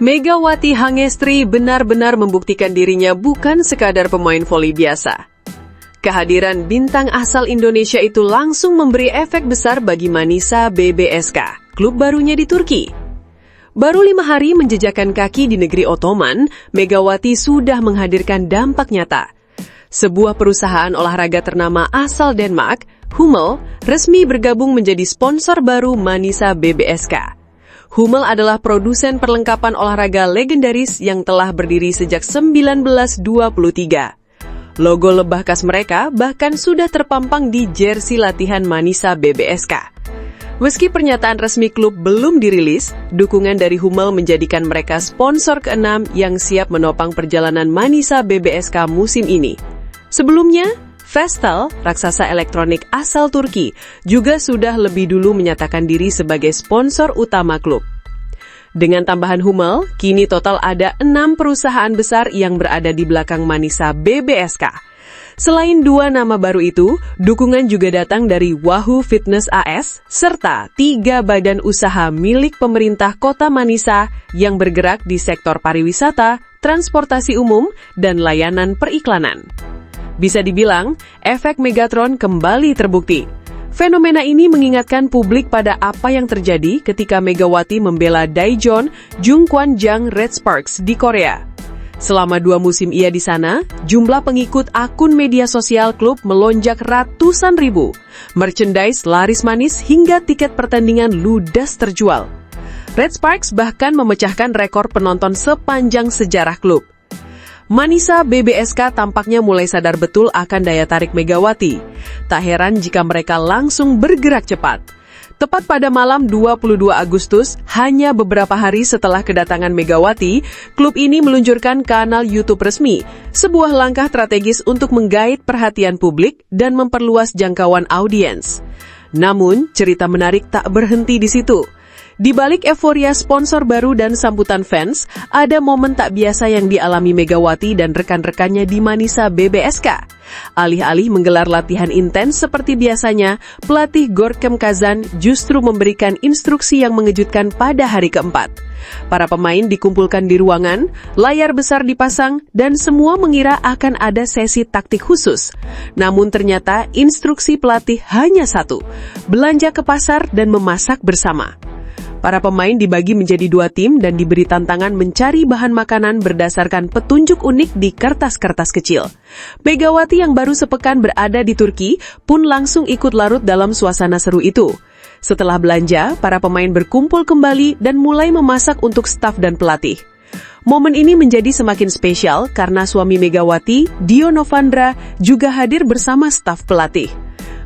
Megawati Hangestri benar-benar membuktikan dirinya bukan sekadar pemain voli biasa. Kehadiran bintang asal Indonesia itu langsung memberi efek besar bagi Manisa BBSK, klub barunya di Turki. Baru 5 hari menjejakkan kaki di negeri Ottoman, Megawati sudah menghadirkan dampak nyata. Sebuah perusahaan olahraga ternama asal Denmark, Hummel, resmi bergabung menjadi sponsor baru Manisa BBSK. Hummel adalah produsen perlengkapan olahraga legendaris yang telah berdiri sejak 1923. Logo lebah khas mereka bahkan sudah terpampang di jersey latihan Manisa BBSK. Meski pernyataan resmi klub belum dirilis, dukungan dari Hummel menjadikan mereka sponsor ke-6 yang siap menopang perjalanan Manisa BBSK musim ini. Sebelumnya, Vestel, raksasa elektronik asal Turki, juga sudah lebih dulu menyatakan diri sebagai sponsor utama klub. Dengan tambahan Hummel, kini total ada 6 perusahaan besar yang berada di belakang Manisa BBSK. Selain 2 nama baru itu, dukungan juga datang dari Wahoo Fitness AS, serta 3 badan usaha milik pemerintah kota Manisa yang bergerak di sektor pariwisata, transportasi umum, dan layanan periklanan. Bisa dibilang, efek Megatron kembali terbukti. Fenomena ini mengingatkan publik pada apa yang terjadi ketika Megawati membela Daejeon Jungkwanjang Red Sparks di Korea. Selama 2 musim ia di sana, jumlah pengikut akun media sosial klub melonjak ratusan ribu. Merchandise laris manis hingga tiket pertandingan ludas terjual. Red Sparks bahkan memecahkan rekor penonton sepanjang sejarah klub. Manisa BBSK tampaknya mulai sadar betul akan daya tarik Megawati. Tak heran jika mereka langsung bergerak cepat. Tepat pada malam 22 Agustus, hanya beberapa hari setelah kedatangan Megawati, klub ini meluncurkan kanal YouTube resmi, sebuah langkah strategis untuk menggait perhatian publik dan memperluas jangkauan audiens. Namun, cerita menarik tak berhenti di situ. Di balik euforia sponsor baru dan sambutan fans, ada momen tak biasa yang dialami Megawati dan rekan-rekannya di Manisa BBSK. Alih-alih menggelar latihan intens seperti biasanya, pelatih Gorkem Kazan justru memberikan instruksi yang mengejutkan pada hari keempat. Para pemain dikumpulkan di ruangan, layar besar dipasang, dan semua mengira akan ada sesi taktik khusus. Namun ternyata instruksi pelatih hanya satu, belanja ke pasar dan memasak bersama. Para pemain dibagi menjadi 2 tim dan diberi tantangan mencari bahan makanan berdasarkan petunjuk unik di kertas-kertas kecil. Megawati yang baru sepekan berada di Turki pun langsung ikut larut dalam suasana seru itu. Setelah belanja, para pemain berkumpul kembali dan mulai memasak untuk staf dan pelatih. Momen ini menjadi semakin spesial karena suami Megawati, Dio Novandra, juga hadir bersama staf pelatih.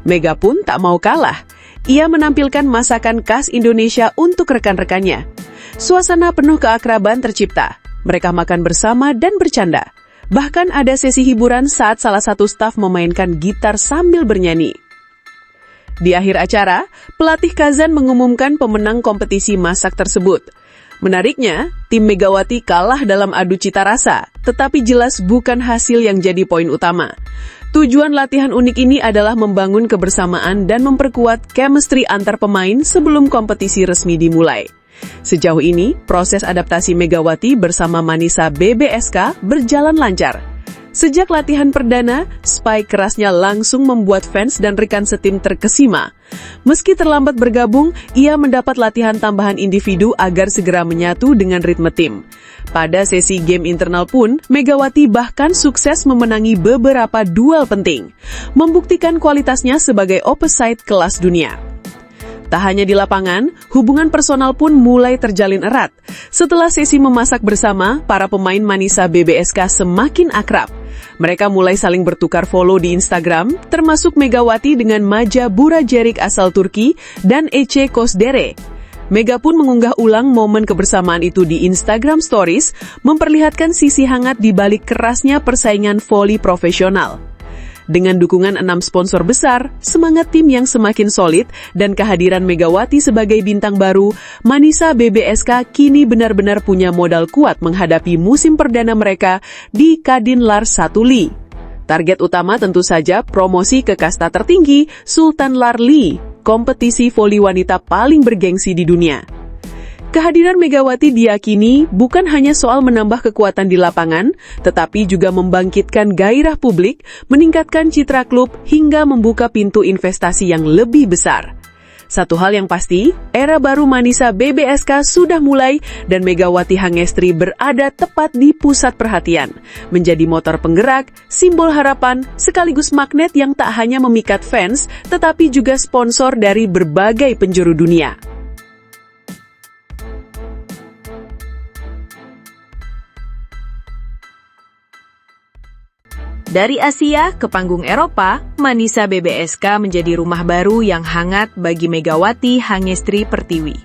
Mega pun tak mau kalah. Ia menampilkan masakan khas Indonesia untuk rekan-rekannya. Suasana penuh keakraban tercipta. Mereka makan bersama dan bercanda. Bahkan ada sesi hiburan saat salah satu staf memainkan gitar sambil bernyanyi. Di akhir acara, pelatih Kazan mengumumkan pemenang kompetisi masak tersebut. Menariknya, tim Megawati kalah dalam adu cita rasa, tetapi jelas bukan hasil yang jadi poin utama. Tujuan latihan unik ini adalah membangun kebersamaan dan memperkuat chemistry antar pemain sebelum kompetisi resmi dimulai. Sejauh ini, proses adaptasi Megawati bersama Manisa BBSK berjalan lancar. Sejak latihan perdana, spike kerasnya langsung membuat fans dan rekan setim terkesima. Meski terlambat bergabung, ia mendapat latihan tambahan individu agar segera menyatu dengan ritme tim. Pada sesi game internal pun, Megawati bahkan sukses memenangi beberapa duel penting, membuktikan kualitasnya sebagai opposite kelas dunia. Tak hanya di lapangan, hubungan personal pun mulai terjalin erat. Setelah sesi memasak bersama, para pemain Manisa BBSK semakin akrab. Mereka mulai saling bertukar follow di Instagram, termasuk Megawati dengan Maja Burajerik asal Turki dan Ece Kosdere. Mega pun mengunggah ulang momen kebersamaan itu di Instagram Stories, memperlihatkan sisi hangat di balik kerasnya persaingan voli profesional. Dengan dukungan 6 sponsor besar, semangat tim yang semakin solid, dan kehadiran Megawati sebagai bintang baru, Manisa BBSK kini benar-benar punya modal kuat menghadapi musim perdana mereka di Kadin Lars 1 Li. Target utama tentu saja promosi ke kasta tertinggi Sultan Lar Li, kompetisi voli wanita paling bergengsi di dunia. Kehadiran Megawati diyakini bukan hanya soal menambah kekuatan di lapangan, tetapi juga membangkitkan gairah publik, meningkatkan citra klub, hingga membuka pintu investasi yang lebih besar. Satu hal yang pasti, era baru Manisa BBSK sudah mulai dan Megawati Hangestri berada tepat di pusat perhatian, menjadi motor penggerak, simbol harapan, sekaligus magnet yang tak hanya memikat fans, tetapi juga sponsor dari berbagai penjuru dunia. Dari Asia ke panggung Eropa, Manisa BBSK menjadi rumah baru yang hangat bagi Megawati Hangestri Pertiwi.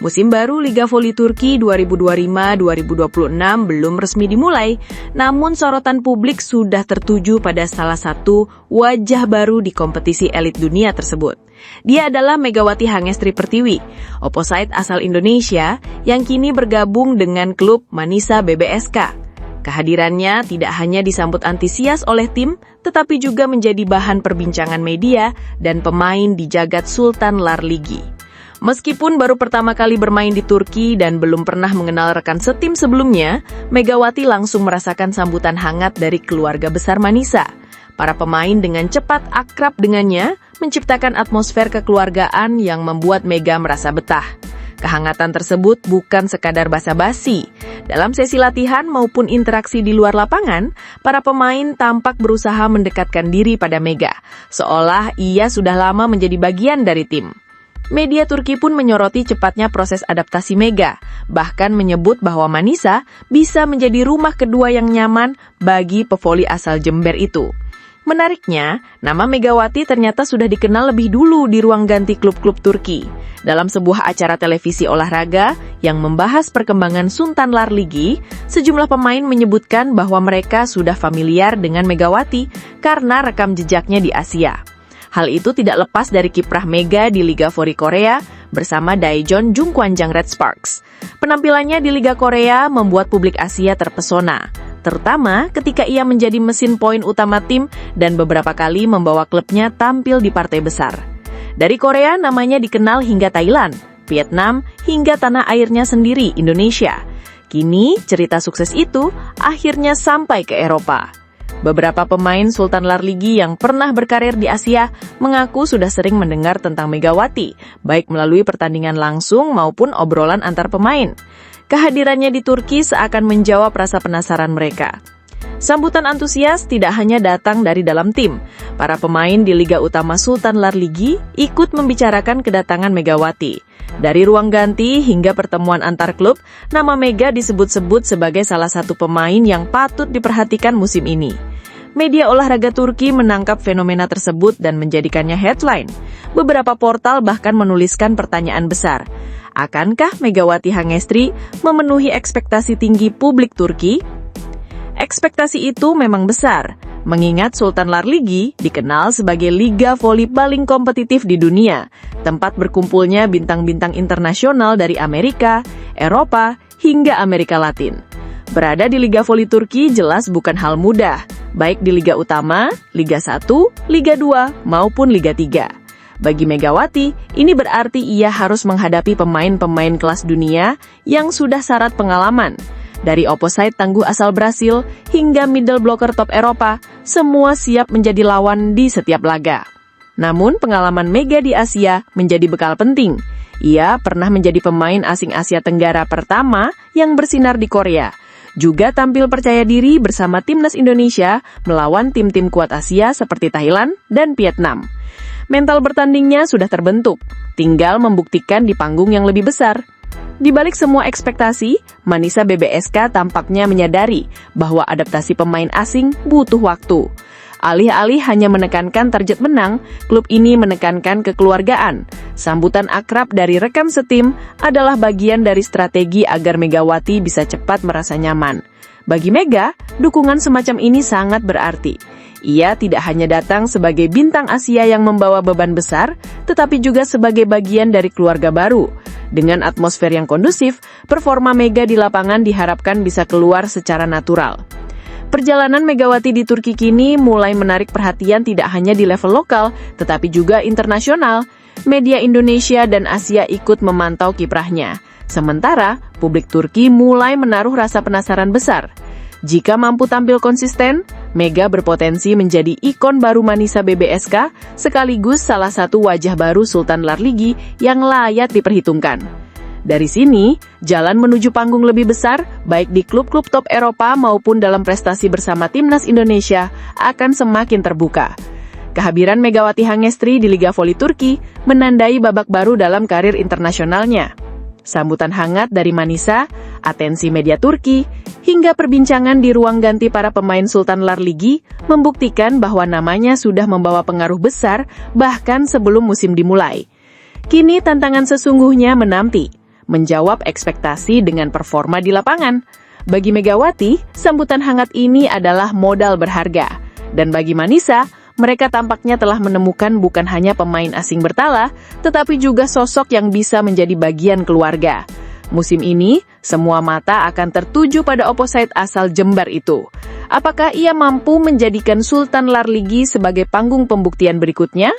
Musim baru Liga Voli Turki 2025-2026 belum resmi dimulai, namun sorotan publik sudah tertuju pada salah satu wajah baru di kompetisi elit dunia tersebut. Dia adalah Megawati Hangestri Pertiwi, opposite asal Indonesia yang kini bergabung dengan klub Manisa BBSK. Kehadirannya tidak hanya disambut antusias oleh tim, tetapi juga menjadi bahan perbincangan media dan pemain di jagat Sultan Larligi. Meskipun baru pertama kali bermain di Turki dan belum pernah mengenal rekan setim sebelumnya, Megawati langsung merasakan sambutan hangat dari keluarga besar Manisa. Para pemain dengan cepat akrab dengannya, menciptakan atmosfer kekeluargaan yang membuat Mega merasa betah. Kehangatan tersebut bukan sekadar basa-basi. Dalam sesi latihan maupun interaksi di luar lapangan, para pemain tampak berusaha mendekatkan diri pada Mega, seolah ia sudah lama menjadi bagian dari tim. Media Turki pun menyoroti cepatnya proses adaptasi Mega, bahkan menyebut bahwa Manisa bisa menjadi rumah kedua yang nyaman bagi pevoli asal Jember itu. Menariknya, nama Megawati ternyata sudah dikenal lebih dulu di ruang ganti klub-klub Turki. Dalam sebuah acara televisi olahraga yang membahas perkembangan Sultan Larligi, sejumlah pemain menyebutkan bahwa mereka sudah familiar dengan Megawati karena rekam jejaknya di Asia. Hal itu tidak lepas dari kiprah Mega di Liga Voli Korea bersama Daejeon Jungkwanjang Red Sparks. Penampilannya di Liga Korea membuat publik Asia terpesona, terutama ketika ia menjadi mesin poin utama tim dan beberapa kali membawa klubnya tampil di partai besar. Dari Korea namanya dikenal hingga Thailand, Vietnam, hingga tanah airnya sendiri, Indonesia. Kini cerita sukses itu akhirnya sampai ke Eropa. Beberapa pemain Sultan Larligi yang pernah berkarir di Asia mengaku sudah sering mendengar tentang Megawati, baik melalui pertandingan langsung maupun obrolan antar pemain. Kehadirannya di Turki seakan menjawab rasa penasaran mereka. Sambutan antusias tidak hanya datang dari dalam tim. Para pemain di Liga Utama Sultan Larligi ikut membicarakan kedatangan Megawati. Dari ruang ganti hingga pertemuan antar klub, nama Mega disebut-sebut sebagai salah satu pemain yang patut diperhatikan musim ini. Media olahraga Turki menangkap fenomena tersebut dan menjadikannya headline. Beberapa portal bahkan menuliskan pertanyaan besar. Akankah Megawati Hangestri memenuhi ekspektasi tinggi publik Turki? Ekspektasi itu memang besar, mengingat Sultan Larligi dikenal sebagai liga voli paling kompetitif di dunia, tempat berkumpulnya bintang-bintang internasional dari Amerika, Eropa, hingga Amerika Latin. Berada di Liga Voli Turki jelas bukan hal mudah, baik di Liga Utama, Liga 1, Liga 2, maupun Liga 3. Bagi Megawati, ini berarti ia harus menghadapi pemain-pemain kelas dunia yang sudah syarat pengalaman. Dari opposite tangguh asal Brasil hingga middle blocker top Eropa, semua siap menjadi lawan di setiap laga. Namun pengalaman Mega di Asia menjadi bekal penting. Ia pernah menjadi pemain asing Asia Tenggara pertama yang bersinar di Korea. Juga tampil percaya diri bersama timnas Indonesia melawan tim-tim kuat Asia seperti Thailand dan Vietnam. Mental bertandingnya sudah terbentuk, tinggal membuktikan di panggung yang lebih besar. Di balik semua ekspektasi, Manisa BBSK tampaknya menyadari bahwa adaptasi pemain asing butuh waktu. Alih-alih hanya menekankan target menang, klub ini menekankan kekeluargaan. Sambutan akrab dari rekan setim adalah bagian dari strategi agar Megawati bisa cepat merasa nyaman. Bagi Mega, dukungan semacam ini sangat berarti. Ia tidak hanya datang sebagai bintang Asia yang membawa beban besar, tetapi juga sebagai bagian dari keluarga baru. Dengan atmosfer yang kondusif, performa Mega di lapangan diharapkan bisa keluar secara natural. Perjalanan Megawati di Turki kini mulai menarik perhatian tidak hanya di level lokal, tetapi juga internasional. Media Indonesia dan Asia ikut memantau kiprahnya. Sementara, publik Turki mulai menaruh rasa penasaran besar. Jika mampu tampil konsisten, Mega berpotensi menjadi ikon baru Manisa BBSK, sekaligus salah satu wajah baru Sultan Larligi yang layak diperhitungkan. Dari sini, jalan menuju panggung lebih besar, baik di klub-klub top Eropa maupun dalam prestasi bersama Timnas Indonesia, akan semakin terbuka. Kehadiran Megawati Hangestri di Liga Voli Turki menandai babak baru dalam karir internasionalnya. Sambutan hangat dari Manisa, atensi media Turki, hingga perbincangan di ruang ganti para pemain Sultan Larligi membuktikan bahwa namanya sudah membawa pengaruh besar bahkan sebelum musim dimulai. Kini tantangan sesungguhnya menanti, menjawab ekspektasi dengan performa di lapangan. Bagi Megawati, sambutan hangat ini adalah modal berharga. Dan bagi Manisa, mereka tampaknya telah menemukan bukan hanya pemain asing bertala, tetapi juga sosok yang bisa menjadi bagian keluarga. Musim ini, semua mata akan tertuju pada opposite asal Jember itu. Apakah ia mampu menjadikan Sultan Larligi sebagai panggung pembuktian berikutnya?